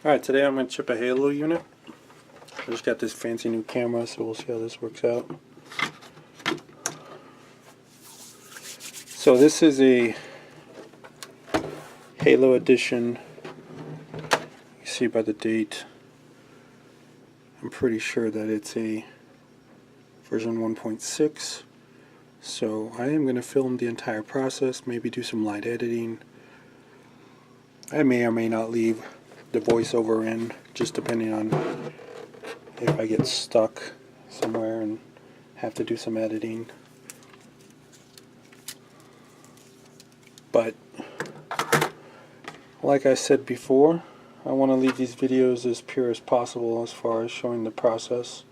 Alright, today I'm going to chip a halo unit. I just got this fancy new camera, so we'll see how this works out. So this is a Halo edition. You see by the date, I'm pretty sure that it's a version 1.6. So I am going to film the entire process, maybe do some light editing. I may or may not leave the voiceover in, just depending on if I get stuck somewhere and have to do some editing. But like I said before, I want to leave these videos as pure as possible as far as showing the process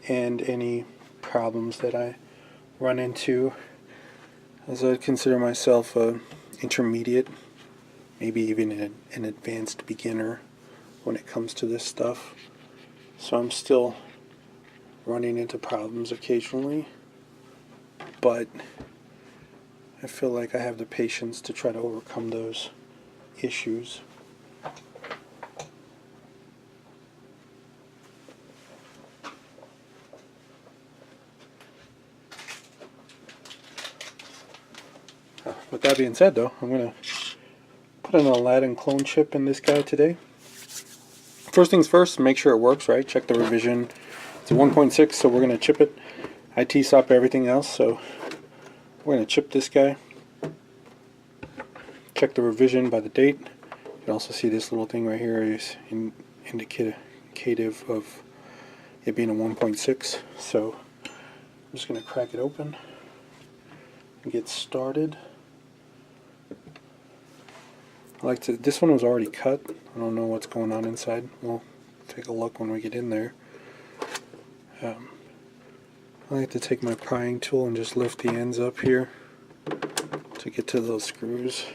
and any problems that I run into, as I consider myself a intermediate, maybe even an advanced beginner when it comes to this stuff. So I'm still running into problems occasionally, but I feel like I have the patience to try to overcome those issues. With that being said though, I'm going to put an Aladdin clone chip in this guy today. First things first, make sure it works, right? Check the revision. It's a 1.6, so we're going to chip it. I T-SOP everything else, so we're going to chip this guy. Check the revision by the date. You can also see this little thing right here is indicative of it being a 1.6. So I'm just going to crack it open and get started. This one was already cut. I don't know what's going on inside. We'll take a look when we get in there. I like to take my prying tool and just lift the ends up here to get to those screws.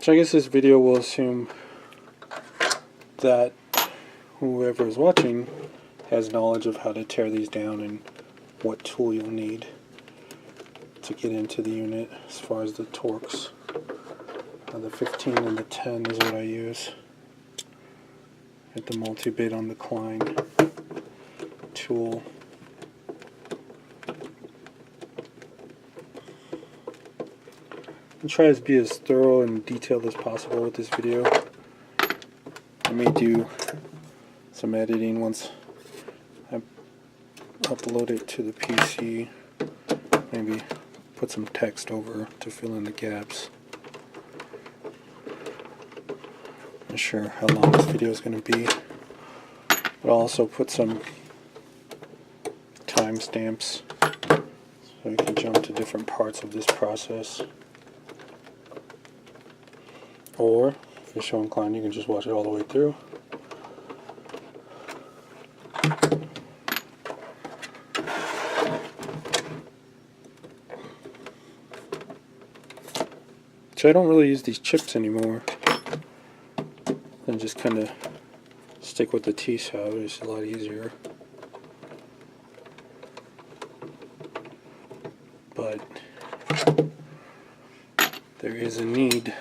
So I guess this video will assume that whoever is watching has knowledge of how to tear these down and what tool you'll need to get into the unit as far as the torques. The 15 and the 10 is what I use. Get the multi-bit on the Klein tool. I'll try to be as thorough and detailed as possible with this video. I may do some editing once I upload it to the PC. Maybe put some text over to fill in the gaps. Not sure how long this video is going to be, but I'll also put some timestamps so you can jump to different parts of this process. Or, if you're so inclined, you can just watch it all the way through. So I don't really use these chips anymore. I just kind of stick with the T-SOP. It's a lot easier. But there is a need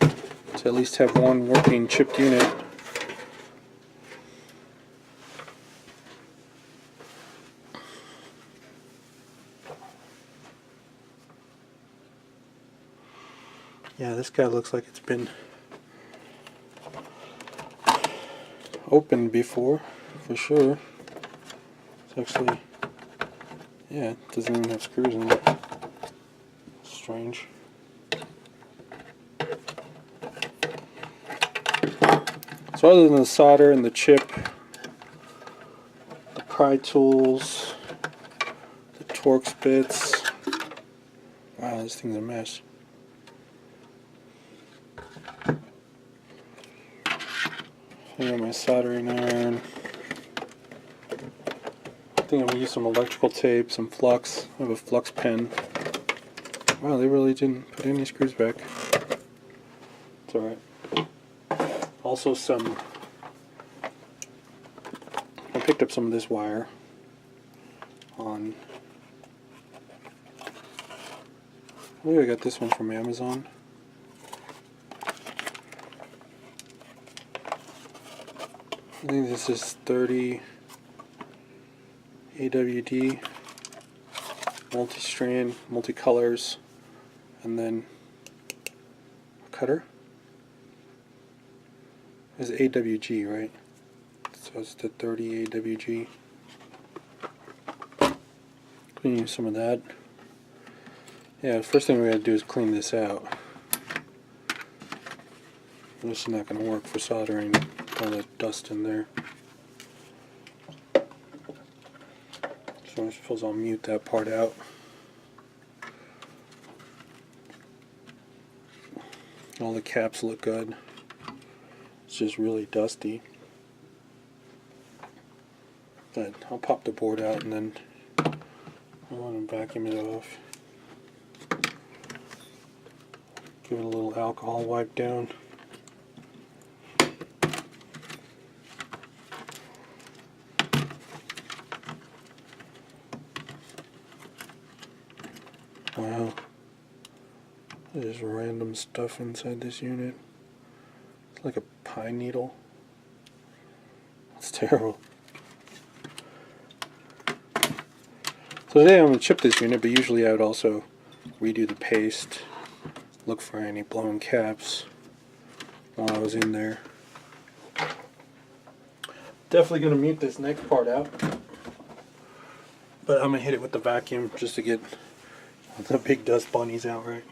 to at least have one working chipped unit. Yeah, this guy looks like it's been opened before, for sure. It's actually, yeah, it doesn't even have screws in it. Strange. So other than the solder and the chip, the pry tools, the Torx bits, wow, this thing's a mess. I got my soldering iron. I think I'm going to use some electrical tape, some flux. I have a flux pen. Wow, they really didn't put any screws back. It's alright. Also I picked up some of this wire on I believe I got this one from Amazon. I think this is 30 AWD, multi-strand, multi-colors, and then a cutter. It's AWG, right? So it's the 30 AWG. Clean some of that. Yeah, the first thing we gotta do is clean this out. This is not gonna work for soldering all that dust in there. So I suppose I'll mute that part out. All the caps look good. It's just really dusty. But I'll pop the board out and then I want to vacuum it off. Give it a little alcohol wipe down. Wow. There's random stuff inside this unit. It's like a pine needle. It's terrible. So today I'm going to chip this unit, but usually I would also redo the paste, look for any blown caps while I was in there. Definitely going to mute this next part out, but I'm going to hit it with the vacuum just to get the big dust bunnies out right.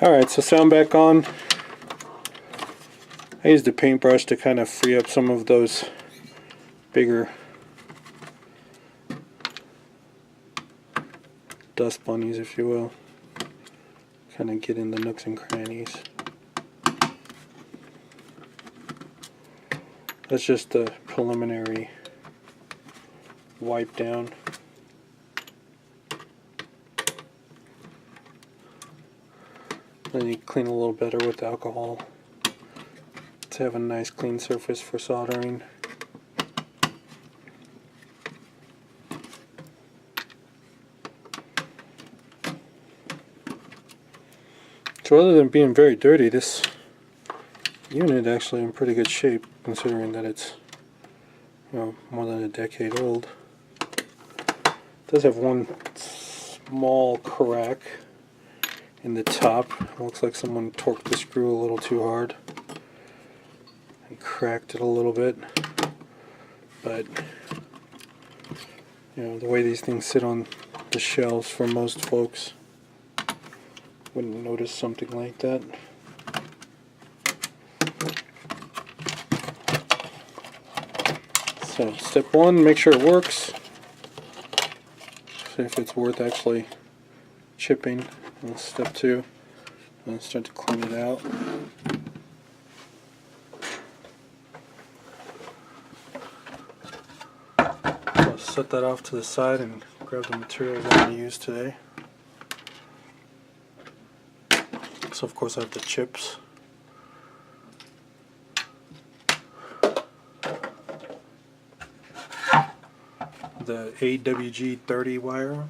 Alright, so sound back on. I used a paintbrush to kind of free up some of those bigger dust bunnies, if you will. Kind of get in the nooks and crannies. That's just a preliminary wipe down. Then you clean a little better with alcohol to have a nice clean surface for soldering. So other than being very dirty, this unit actually in pretty good shape, considering that it's, you know, more than a decade old. It does have one small crack in the top. It looks like someone torqued the screw a little too hard and cracked it a little bit. But you know, the way these things sit on the shelves for most folks, wouldn't notice something like that. So step one, make sure it works. See if it's worth actually chipping. And step two, and start to clean it out. I'll set that off to the side and grab the materials I'm going to use today. So of course I have the chips. The AWG 30 wire.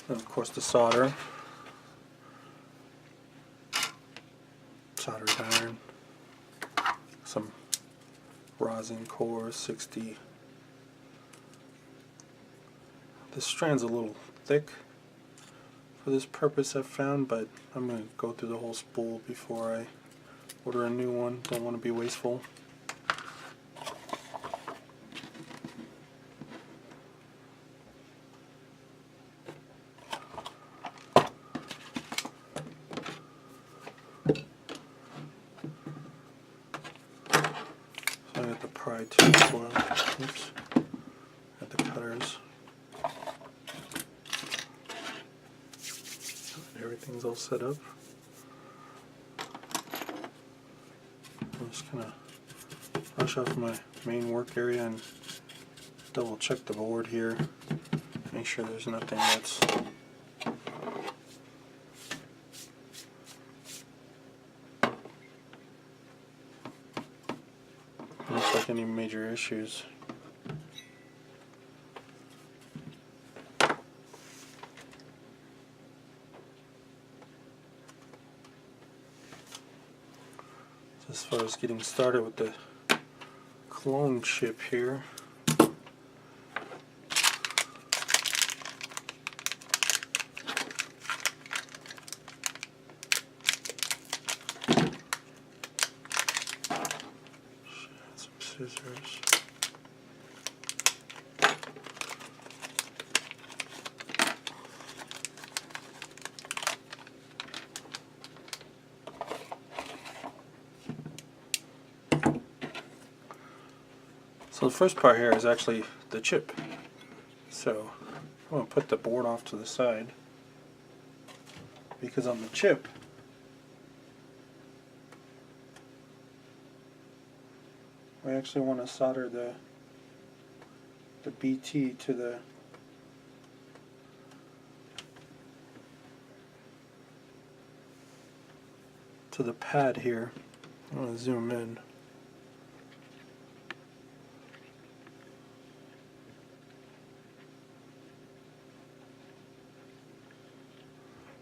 And of course the solder. iron, some rosin core 60. This strand's a little thick for this purpose, I've found, but I'm going to go through the whole spool before I order a new one. Don't want to be wasteful. So I got the pry tube coil. Oops. Got the cutters. Everything's all set up. I'm just gonna brush off my main work area and double check the board here. Make sure there's nothing that's looks like any major issues. As far as getting started with the clone chip here, some scissors. So the first part here is actually the chip. So I'm going to put the board off to the side, because on the chip we actually want to solder the BT to the pad here. I'm going to zoom in.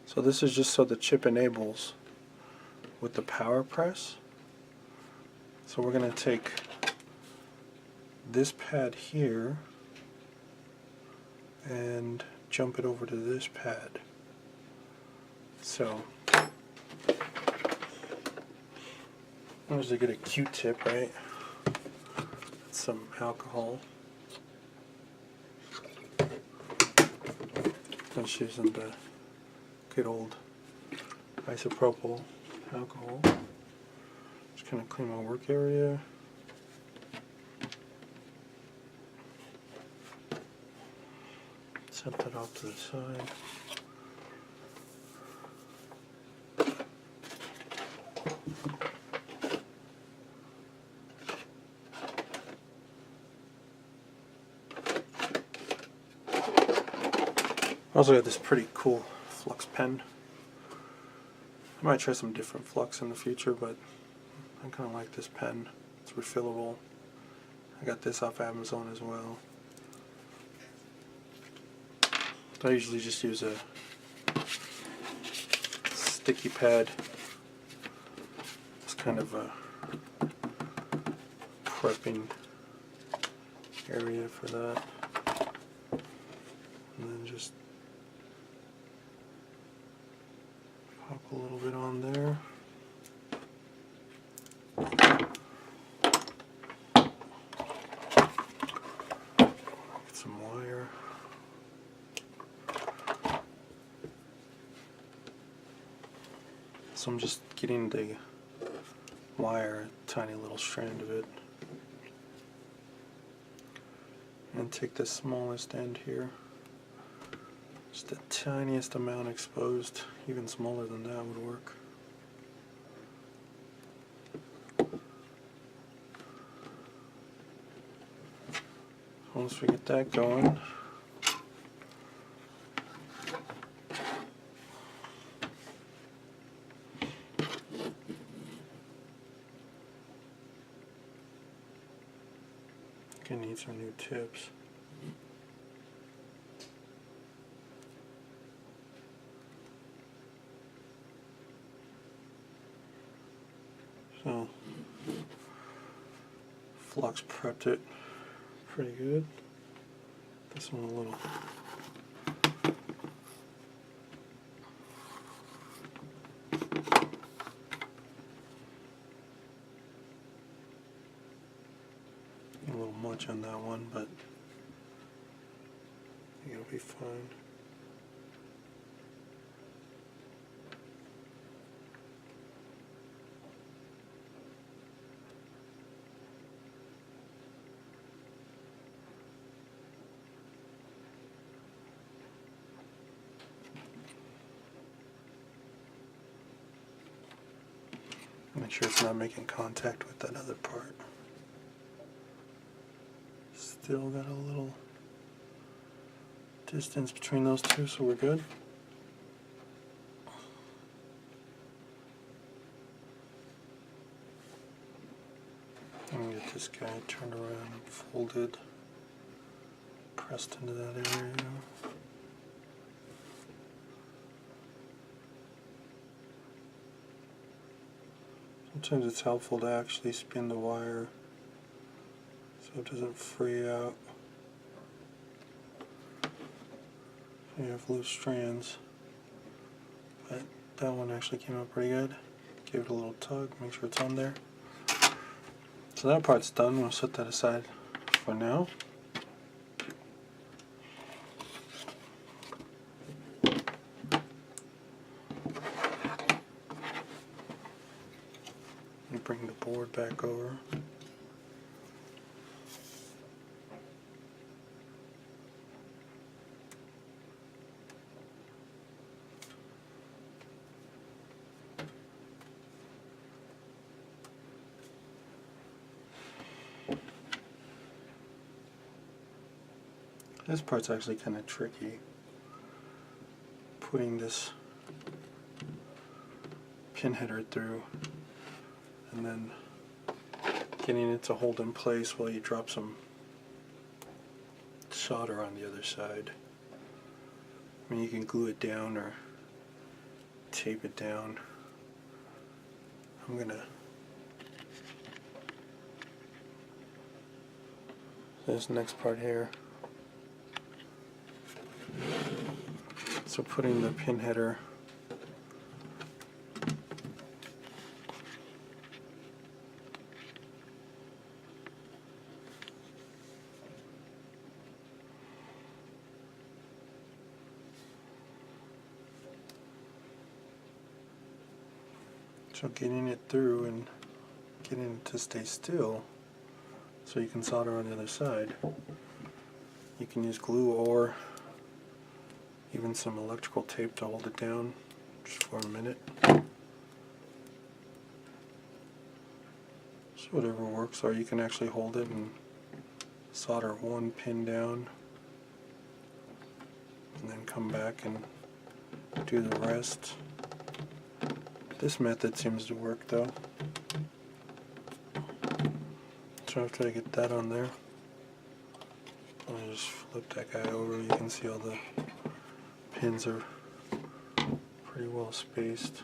So this is just so the chip enables with the power press. So we're going to take this pad here and jump it over to this pad. So I'm just going to get a Q-tip, right? Some alcohol. I'm just using the good old isopropyl alcohol. Just gonna clean my work area. Set that off to the side. Also got this pretty cool flux pen. I might try some different flux in the future, but I kind of like this pen. It's refillable. I got this off Amazon as well. I usually just use a sticky pad. It's kind of a prepping area for that. And then just pop a little bit on there. Get some wire. So I'm just getting the wire, a tiny little strand of it. And take the smallest end here. Just the tiniest amount exposed, even smaller than that would work. Once we get that going, gonna need some new tips. So flux prepped it pretty good. This one a little. A little much on that one, but I think it'll be fine. Make sure it's not making contact with that other part. Still got a little distance between those two, so we're good. I'm going to get this guy turned around and folded, pressed into that area. Sometimes it's helpful to actually spin the wire so it doesn't fray out. You have loose strands, but that one actually came out pretty good. Give it a little tug, make sure it's on there. So that part's done. We'll set that aside for now. And bring the board back over. This part's actually kind of tricky. Putting this pin header through and then getting it to hold in place while you drop some solder on the other side. I mean, you can glue it down or tape it down. I'm gonna this next part here. So putting the pin header getting it through and getting it to stay still so you can solder on the other side. You can use glue or even some electrical tape to hold it down just for a minute. So whatever works, or you can actually hold it and solder one pin down and then come back and do the rest. This method seems to work though. So after I get that on there, I'll just flip that guy over. You can see all the pins are pretty well spaced.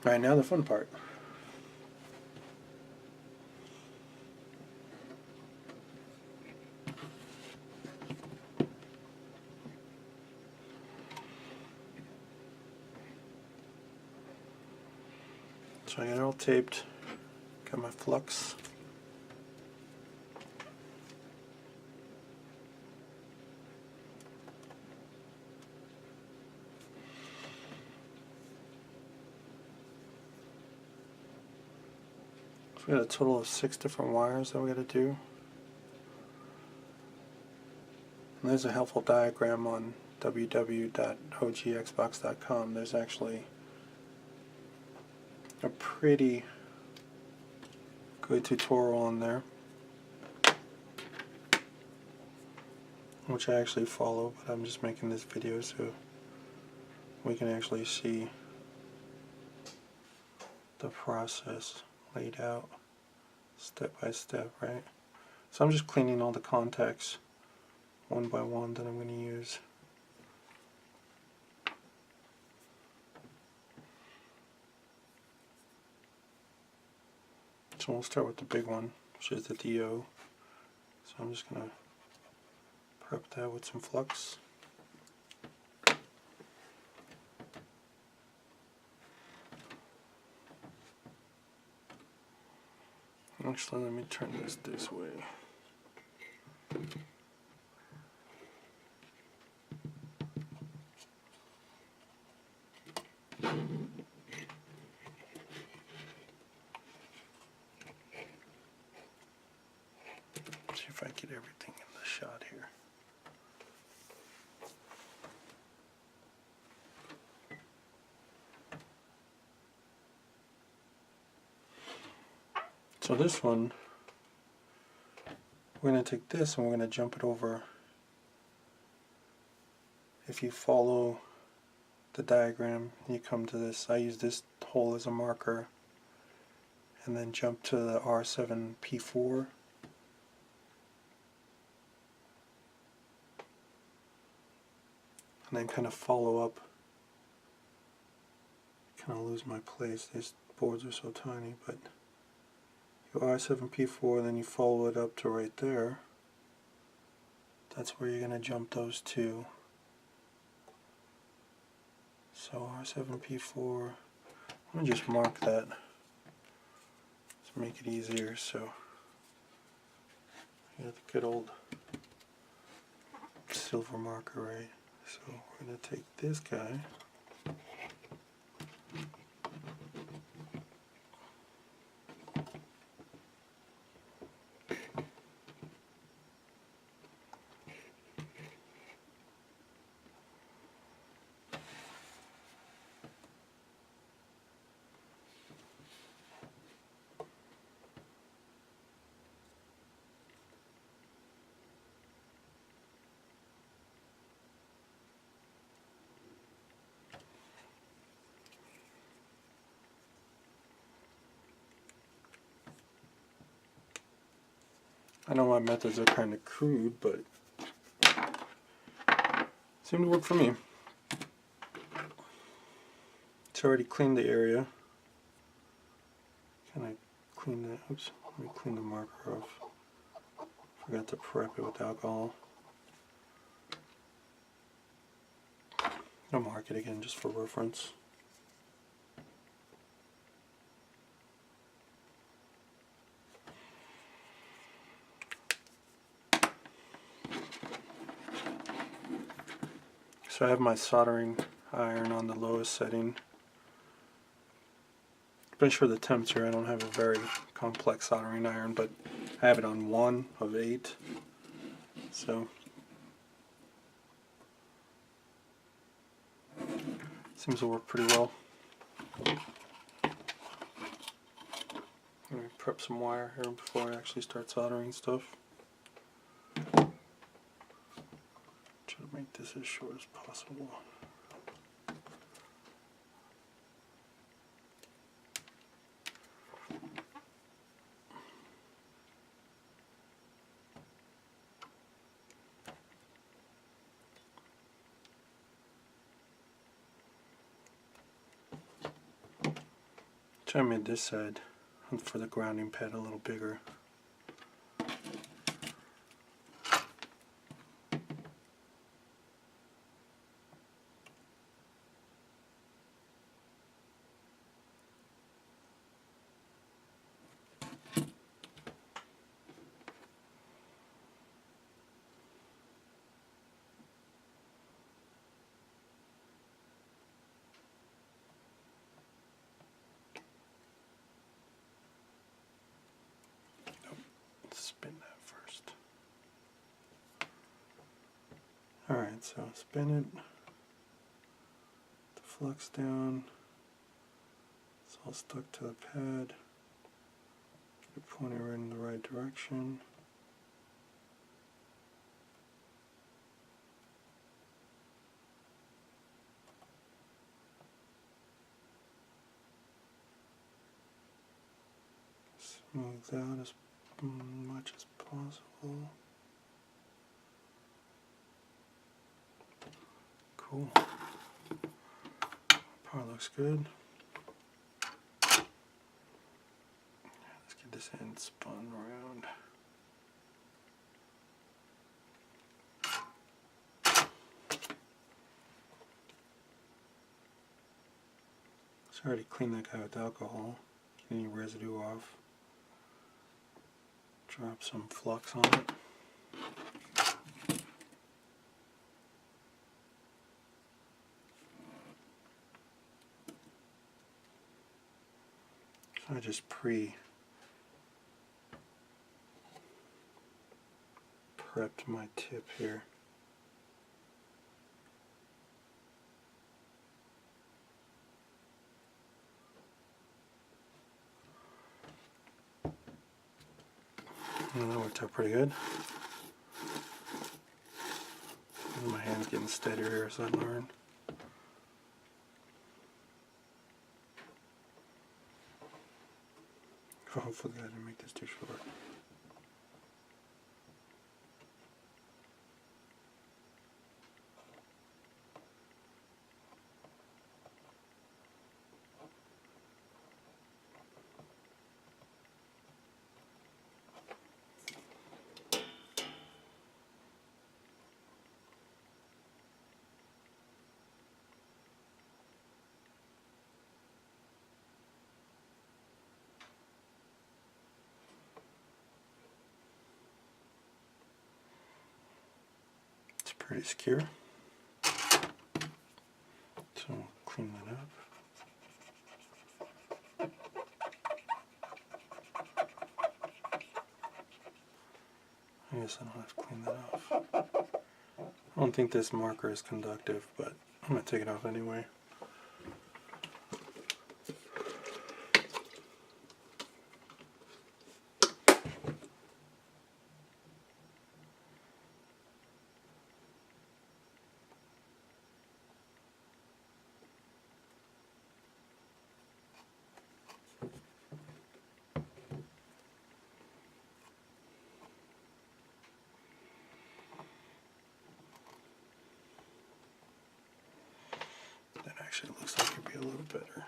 Alright, now the fun part. So I got it all taped, got my flux. So we got a total of 6 different wires that we got to do. And there's a helpful diagram on www.ogxbox.com. There's actually a pretty good tutorial on there. which I actually follow, but I'm just making this video so we can actually see the process laid out step by step, right? So I'm just cleaning all the contacts one by one that I'm going to use. So we'll start with the big one, which is the DO. So I'm just going to prep that with some flux. Actually, let me turn this way. See if I get everything in the shot here. So this one, we're going to take this and we're going to jump it over. If you follow the diagram, you come to this. I use this hole as a marker and then jump to the R7P4. And then kind of follow up. Kind of lose my place. These boards are so tiny, but your R7P4, then you follow it up to right there. That's where you're going to jump those two. So R7P4, I'm going to just mark that to make it easier. So you got the good old silver marker, right? So we're going to take this guy. I know my methods are kind of crude, but seem to work for me. It's already cleaned the area. Can I clean that? Oops, let me clean the marker off. Forgot to prep it with alcohol. I'll mark it again just for reference. So I have my soldering iron on the lowest setting. Pretty sure the temperature, I don't have a very complex soldering iron, but I have it on 1 of 8. So seems to work pretty well. Let me prep some wire here before I actually start soldering stuff. Try to make this as short as possible. So I made this side for the grounding pad a little bigger. Spin that first. Alright, so spin it, the flux down, it's all stuck to the pad, get it pointing right in the right direction. smooth out as much as possible. Cool. Part looks good. Let's get this end spun around. So I already cleaned that guy with alcohol. Get any residue off. Drop some flux on it. So I just prepped my tip here. And that worked out pretty good. My hand's getting steadier here as I learn. Hopefully I didn't make this too short. It's pretty secure. So clean that up. I guess I don't have to clean that off. I don't think this marker is conductive, but I'm going to take it off anyway. That actually looks like it'd be a little better.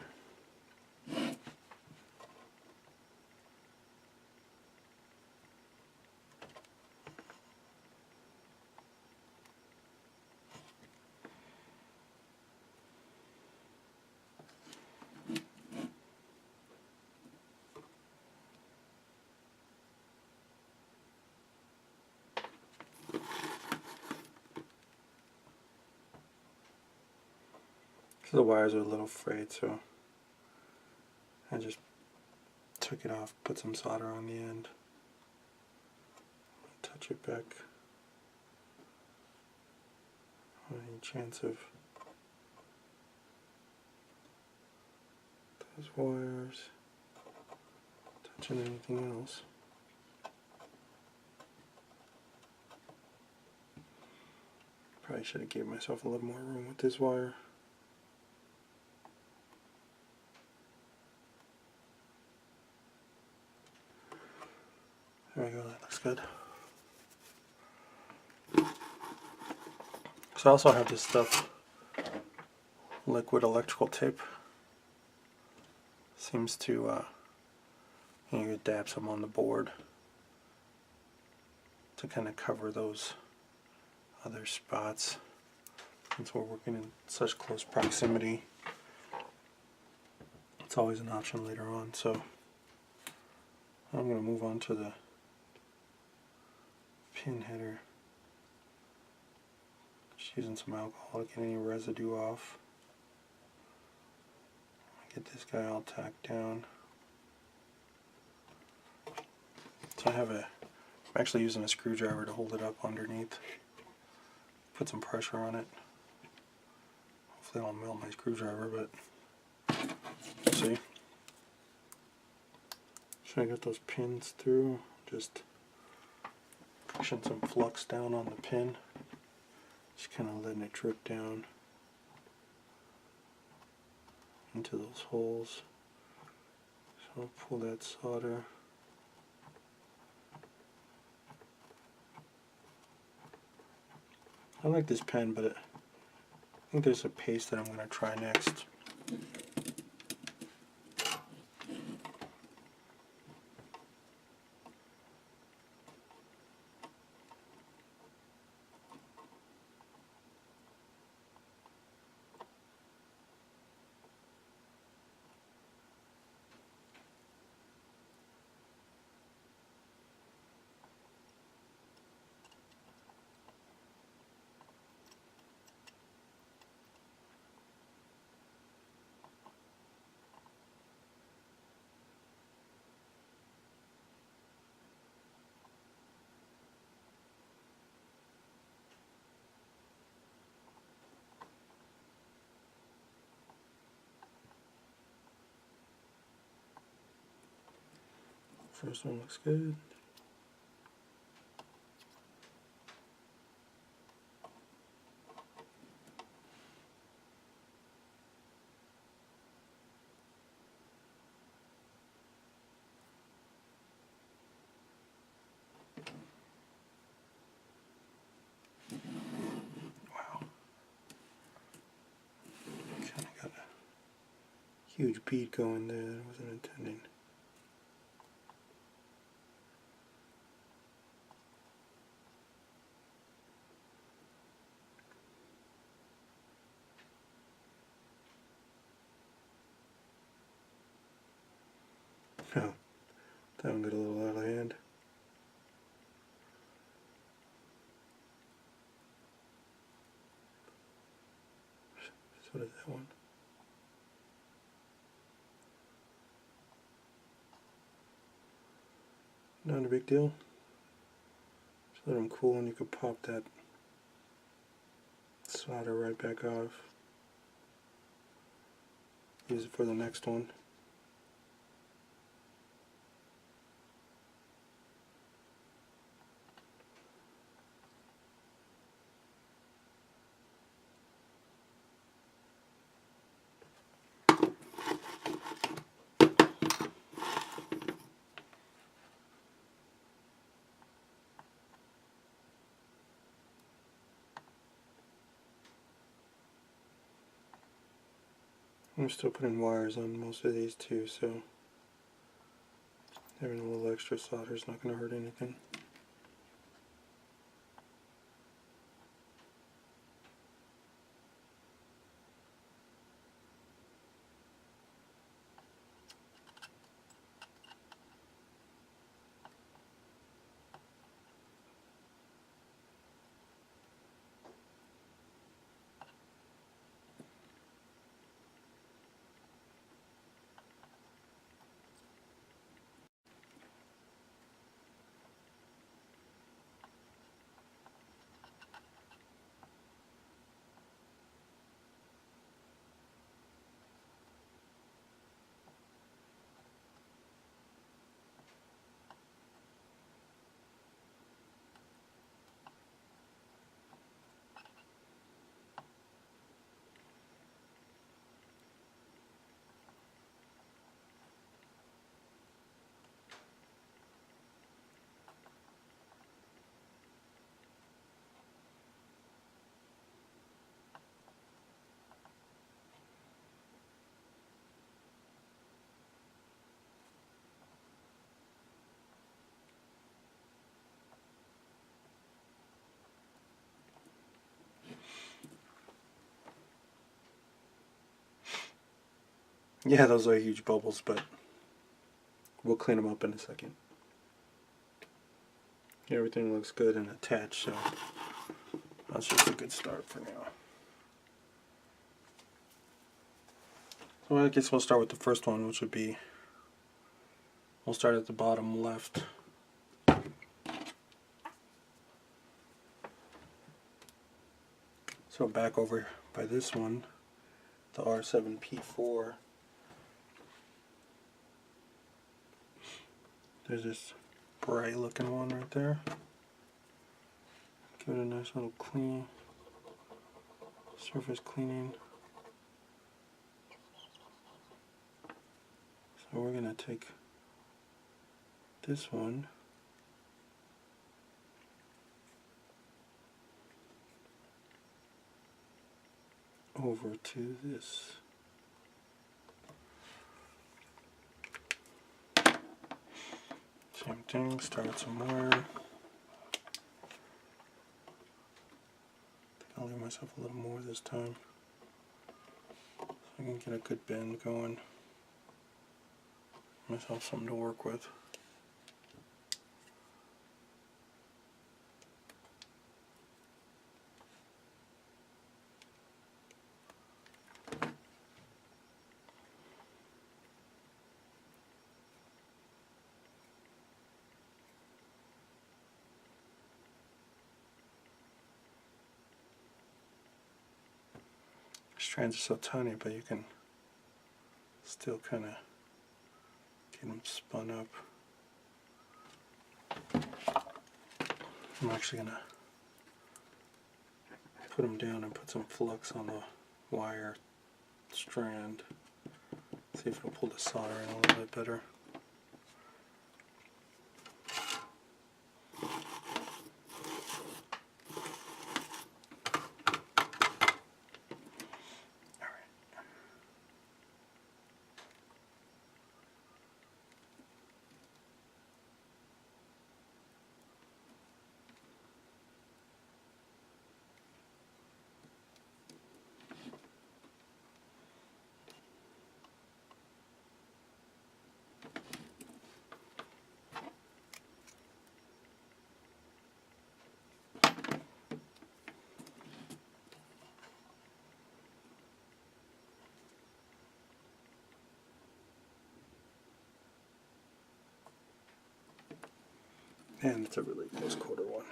The wires are a little frayed, so I just took it off, put some solder on the end, touch it back. Any chance of those wires touching anything else? Probably should have gave myself a little more room with this wire. There we go, that looks good. So I also have this stuff, liquid electrical tape. Seems to, you could dab some on the board to kind of cover those other spots. Since we're working in such close proximity, it's always an option later on. So I'm going to move on to the pin header. Just using some alcohol to get any residue off. Get this guy all tacked down. So I'm actually using a screwdriver to hold it up underneath. Put some pressure on it. Hopefully I don't melt my screwdriver, but we'll see. So I got those pins through, just pushing some flux down on the pin, just kind of letting it drip down into those holes. So I'll pull that solder I like this pen, but I think there's a paste that I'm going to try next. First one looks good. Wow. Kind of got a huge bead going there that I wasn't intending. Oh, that one got a little out of hand. So did that one. Not a big deal. Just let them cool and you can pop that solder right back off. Use it for the next one. I'm still putting wires on most of these too, so having a little extra solder is not going to hurt anything. Yeah, those are huge bubbles, but we'll clean them up in a second. Everything looks good and attached, so that's just a good start for now. So I guess we'll start with the first one, which would be, we'll start at the bottom left. So back over by this one, the R7P4, there's this bright looking one right there. Give it a nice little clean, surface cleaning. So we're going to take this one, over to this. Same thing, start with some wire. I think I'll leave myself a little more this time so I can get a good bend going. Give myself something to work with. Strands are so tiny, but you can still kind of get them spun up. I'm actually going to put them down and put some flux on the wire strand. See if it'll pull the solder in a little bit better. And it's a really close quarter one.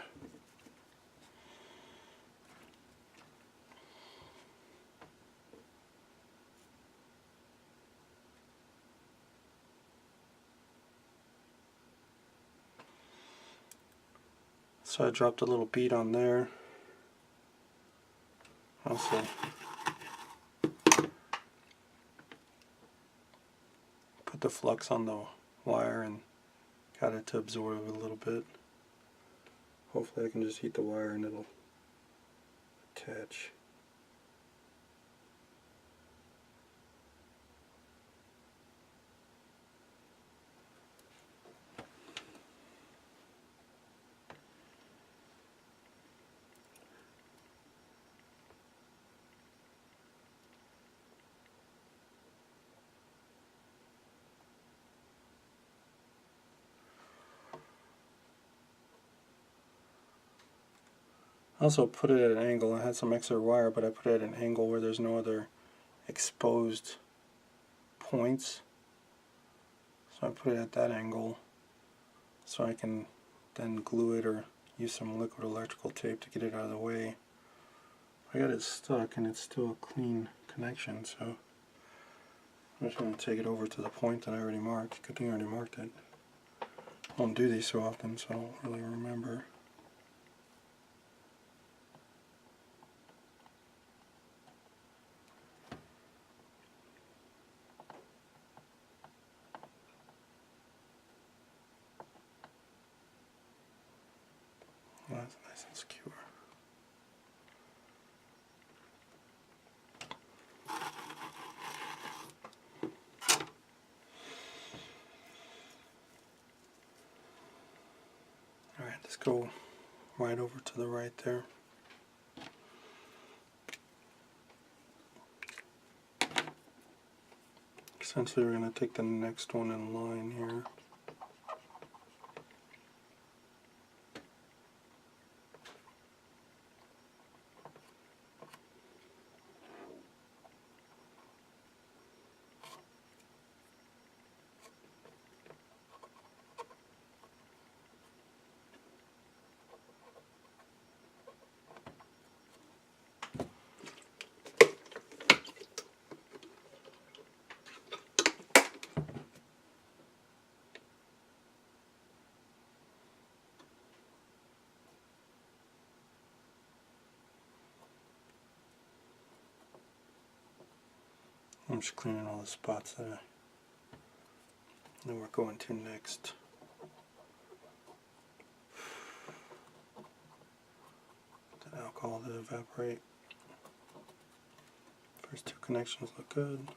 So I dropped a little bead on there. Also put the flux on the wire and got it to absorb a little bit. Hopefully I can just heat the wire and it'll attach. I also put it at an angle. I had some extra wire, but I put it at an angle where there's no other exposed points. So I put it at that angle so I can then glue it or use some liquid electrical tape to get it out of the way. I got it stuck and it's still a clean connection, so I'm just going to take it over to the point that I already marked. Good thing I already marked it. I don't do these so often, so I don't really remember. Well, that's nice and secure. Alright, let's go right over to the right there. Essentially we're going to take the next one in line here. I'm just cleaning all the spots that we're going to next. Let the alcohol to evaporate. First two connections look good.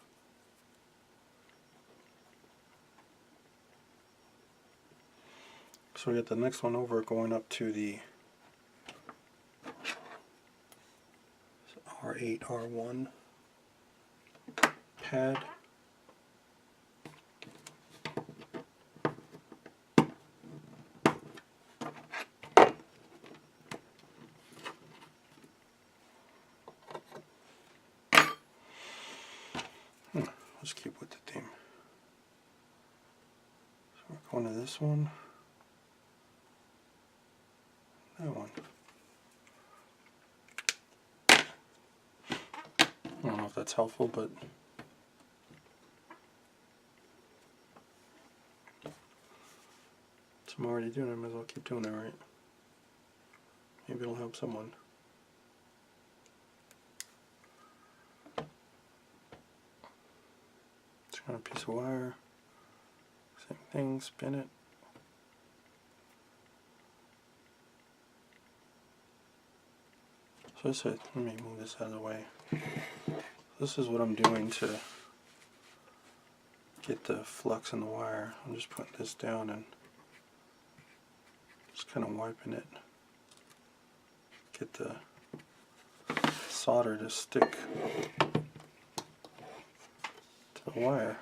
So we got the next one over going up to the R8, R1 pad. Let's keep with the theme. So we're going to this one, that one. I don't know if that's helpful, but so I'm already doing it, I might as well keep doing it, right? Maybe it'll help someone. Just got a piece of wire, same thing, spin it. So this is, let me move this out of the way. This is what I'm doing to get the flux in the wire. I'm just putting this down and just kind of wiping it. Get the solder to stick to the wire.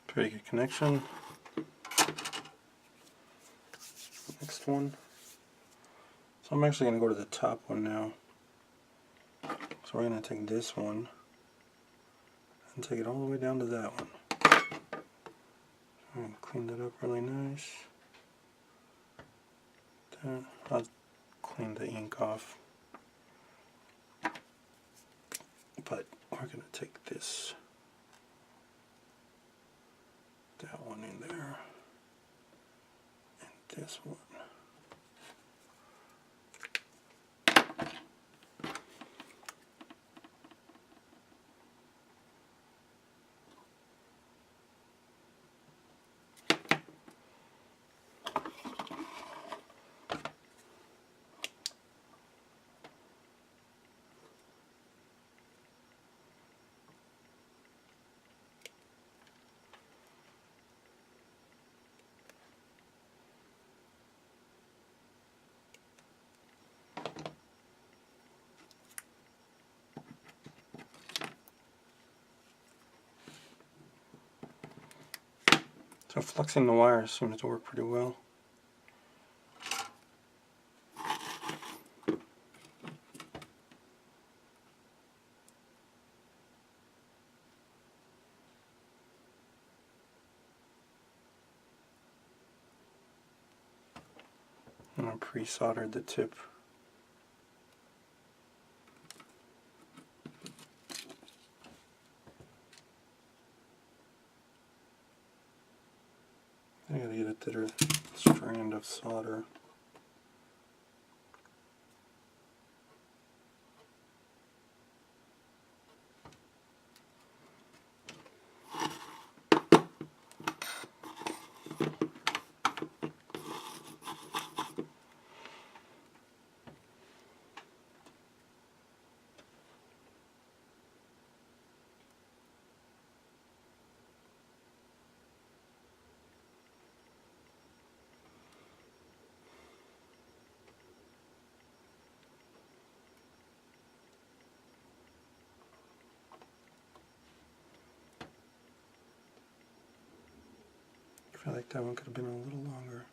Pretty good connection. Next one. So I'm actually going to go to the top one now. So we're going to take this one and take it all the way down to that one. I'm going to clean that up really nice. Then I'll clean the ink off. But we're going to take this, that one in there, and this one. So fluxing the wire seems to work pretty well. And I pre-soldered the tip. I gotta get a thinner strand of solder. I feel like that one could have been a little longer.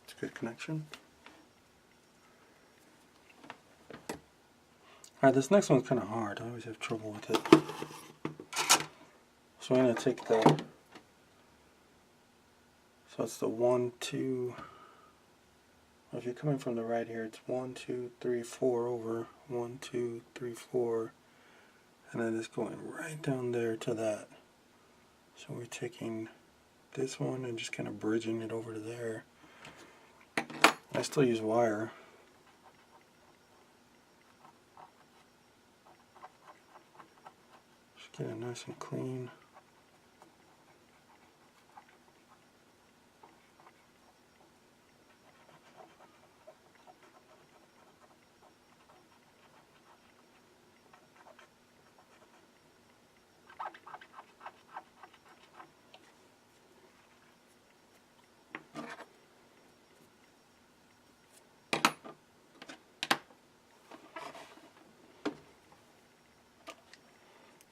It's a good connection. Alright, this next one's kind of hard. I always have trouble with it. So I'm going to take the, so it's the 1, 2, well, if you're coming from the right here, it's 1, 2, 3, 4 over, 1, 2, 3, 4, and then it's going right down there to that. So we're taking this one and just kind of bridging it over to there. I still use wire. Get it nice and clean.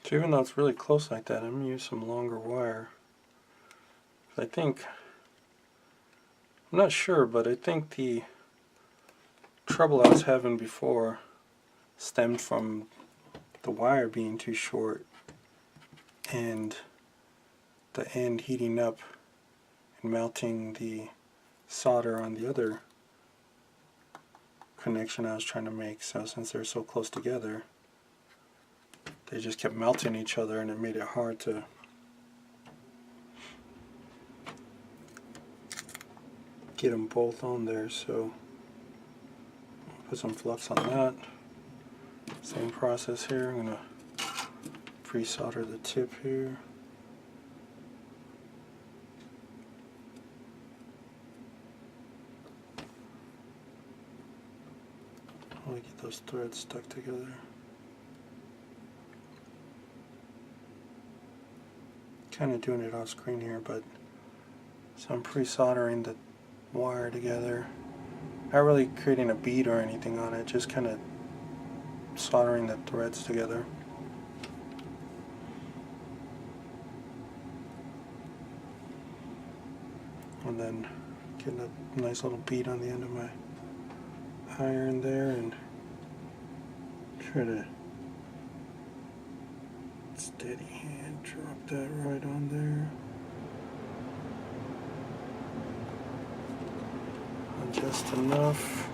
So even though it's really close like that, I'm going to use some longer wire. I think, I'm not sure, but I think the trouble I was having before stemmed from the wire being too short and the end heating up and melting the solder on the other connection I was trying to make. So since they're so close together, they just kept melting each other, and it made it hard to get them both on there. So put some flux on that. Same process here. I'm going to pre-solder the tip here. I want to get those threads stuck together. Kind of doing it off screen here, but so I'm pre-soldering the wire together. Not really creating a bead or anything on it, just kind of soldering the threads together. And then getting a nice little bead on the end of my iron there, and try to steady hand drop that right on there. And just enough.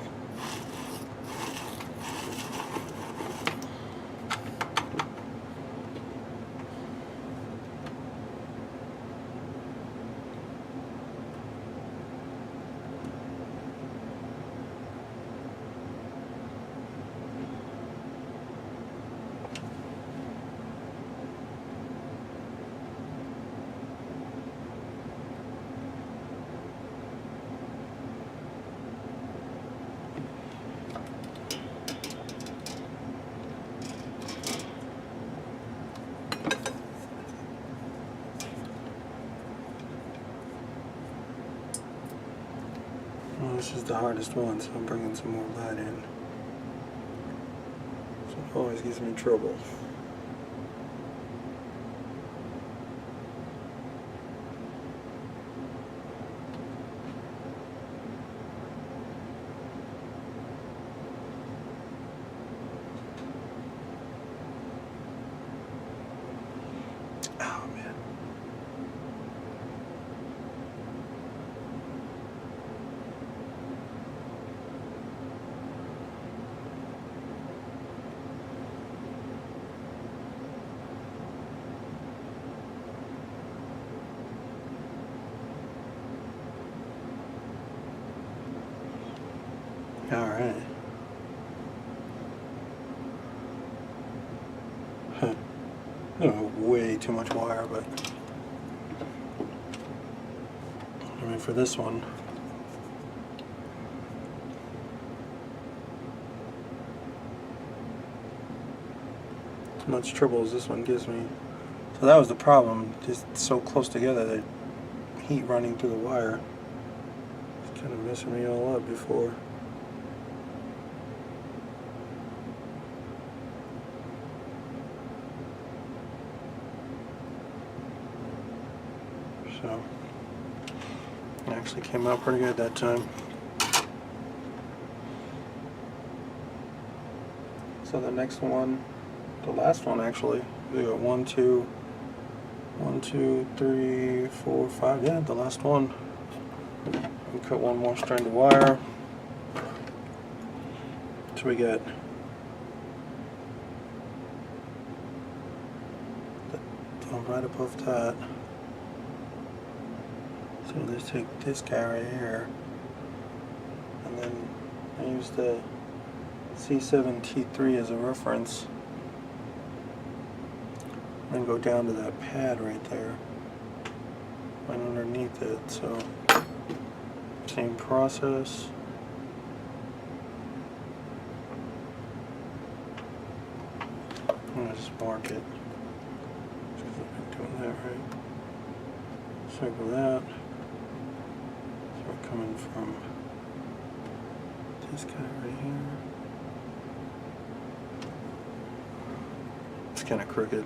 Well, this is the hardest one, so I'm bringing some more light in. So it always gives me trouble. Alright. Huh. Oh, way too much wire, but I mean for this one, as much trouble as this one gives me. So that was the problem, just so close together, the heat running through the wire. It's kind of messing me all up before. So, it actually came out pretty good that time. So the next one, the last one actually, we got 1, 2, 3, 4, 5, yeah, the last one. We cut one more strand of wire. So we got right above that. So let's take this guy right here, and then I use the C7T3 as a reference, and go down to that pad right there, right underneath it. So same process. I'm gonna just mark it because I've been doing that right. Circle that. So we're coming from this guy right here. It's kind of crooked.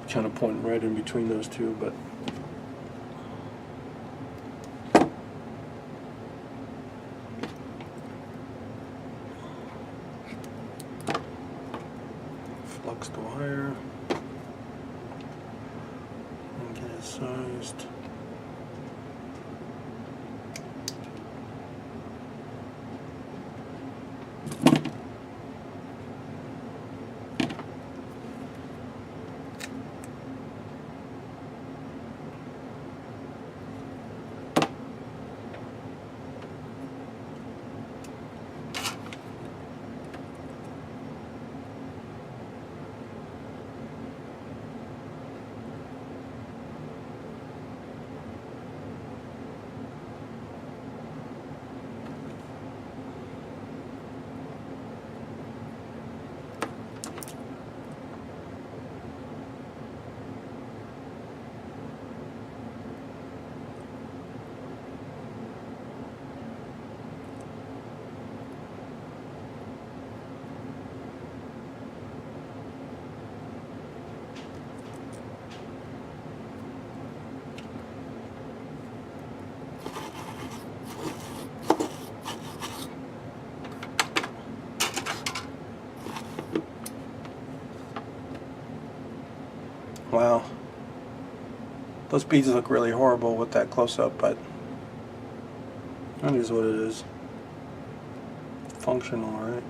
Kind of pointing right in between those two, but flux the wire and get it sized. Wow, those beads look really horrible with that close-up, but that is what it is. Functional, right?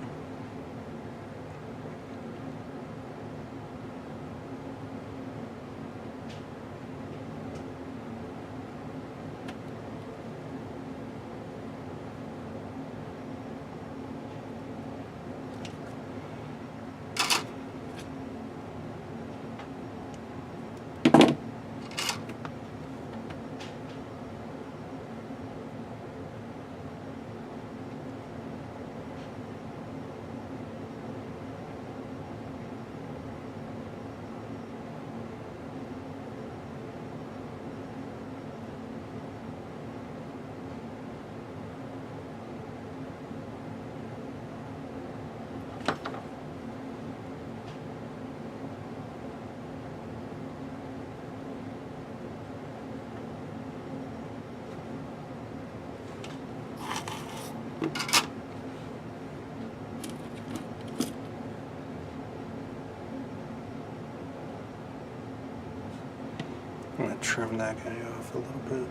I'm going to trim that guy off a little bit.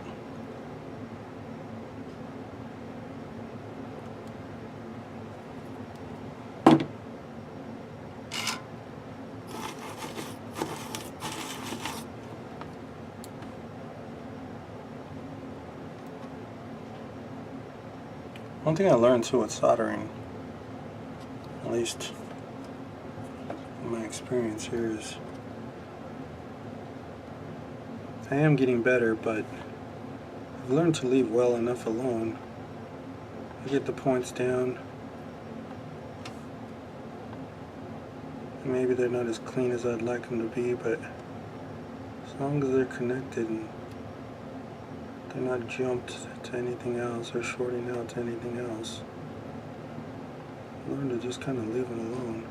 One thing I learned too with soldering, at least in my experience here, is I am getting better, but I've learned to leave well enough alone. I get the points down. Maybe they're not as clean as I'd like them to be, but as long as they're connected and they're not jumped to anything else or shorting out to anything else, learn to just kind of leave it alone.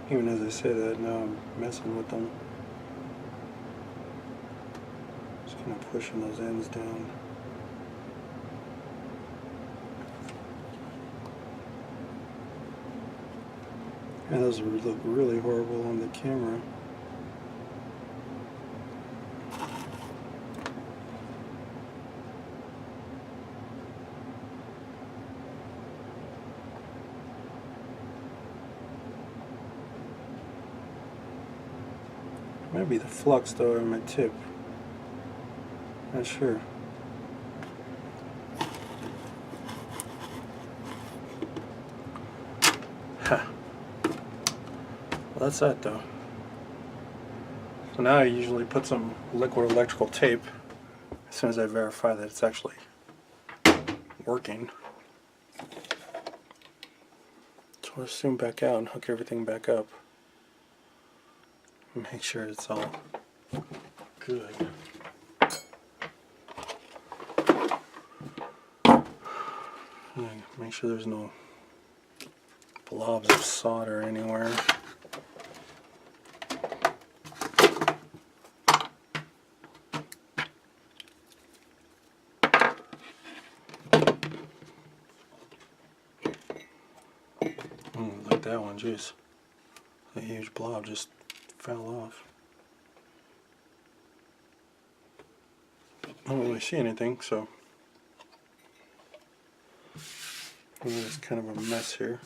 Even as I say that, now I'm messing with them. Just kind of pushing those ends down. And those look really horrible on the camera. Might be the flux though, or my tip. Not sure. Ha. Well, that's that though. So now I usually put some liquid electrical tape as soon as I verify that it's actually working. So I'll zoom back out and hook everything back up. Make sure it's all good. Make sure there's no blobs of solder anywhere. Like that one, jeez. A huge blob just fell off. I don't really see anything, so it's kind of a mess here.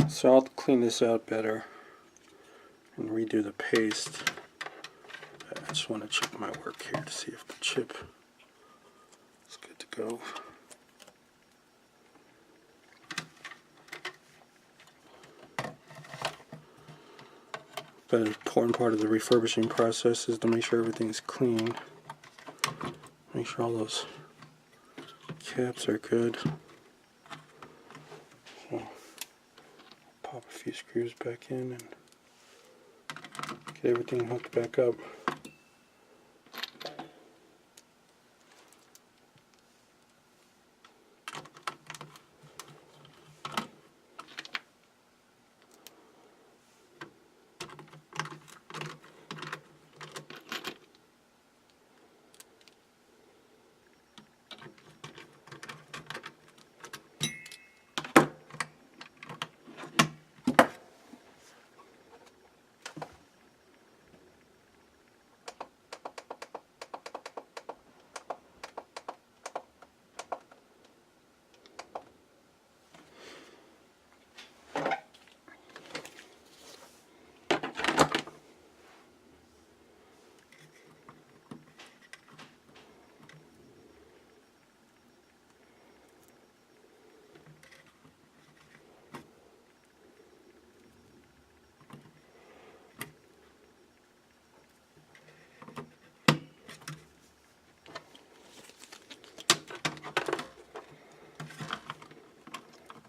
So I'll clean this out better and redo the paste. I just want to check my work here to see if the chip is good to go. But an important part of the refurbishing process is to make sure everything's clean. Make sure all those caps are good. So pop a few screws back in and get everything hooked back up.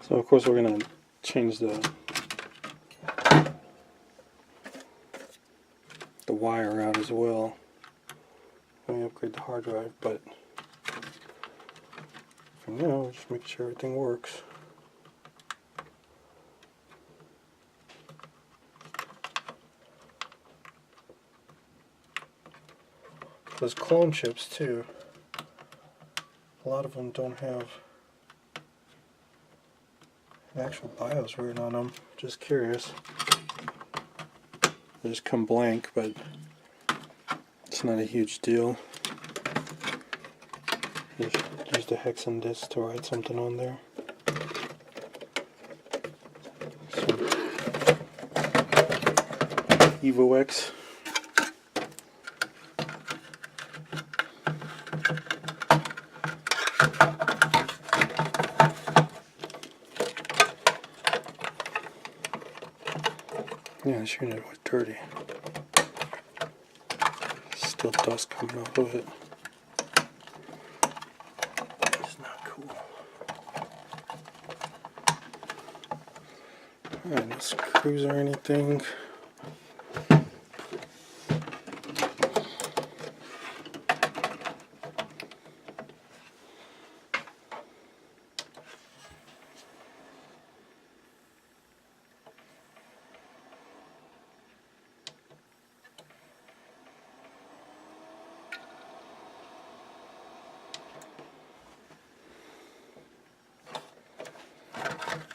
So of course we're going to change the wire out as well when we upgrade the hard drive, but for now, we're just making sure everything works. Those clone chips too, a lot of them don't have an actual BIOS written on them. Just curious. They just come blank, but it's not a huge deal. Just use the hexen disc to write something on there. Some EvoX. Yeah, this unit was dirty. Still dust coming off of it. It's not cool. Alright, no screws or anything.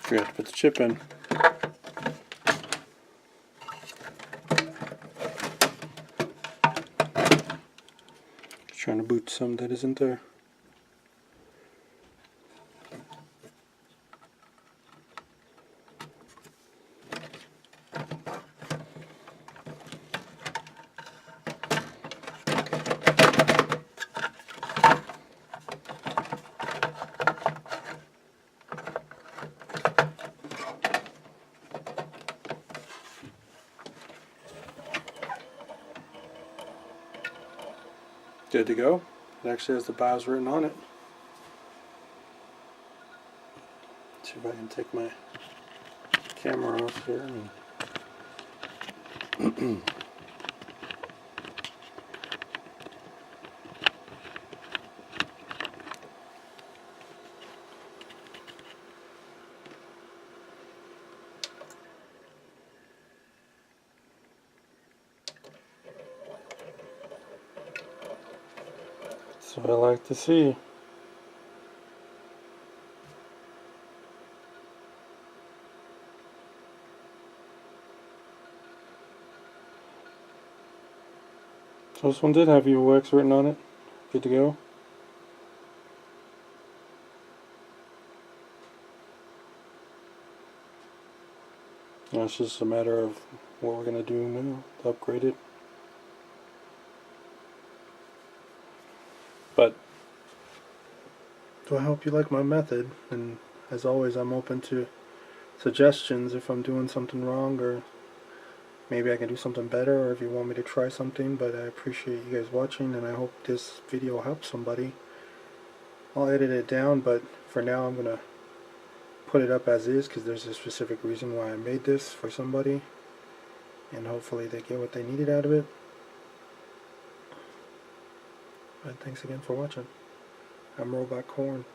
Forgot to put the chip in. Trying to boot some that isn't there. Good to go. It actually has the BIOS written on it. See if I can take my camera off here. So I like to see. So this one did have EvoX written on it. Good to go. Now it's just a matter of what we're going to do now to upgrade it. But so I hope you like my method, and as always I'm open to suggestions if I'm doing something wrong, or maybe I can do something better, or if you want me to try something. But I appreciate you guys watching, and I hope this video helps somebody. I'll edit it down, but for now I'm gonna put it up as is because there's a specific reason why I made this for somebody, and hopefully they get what they needed out of it. But thanks again for watching. I'm Robot Corn.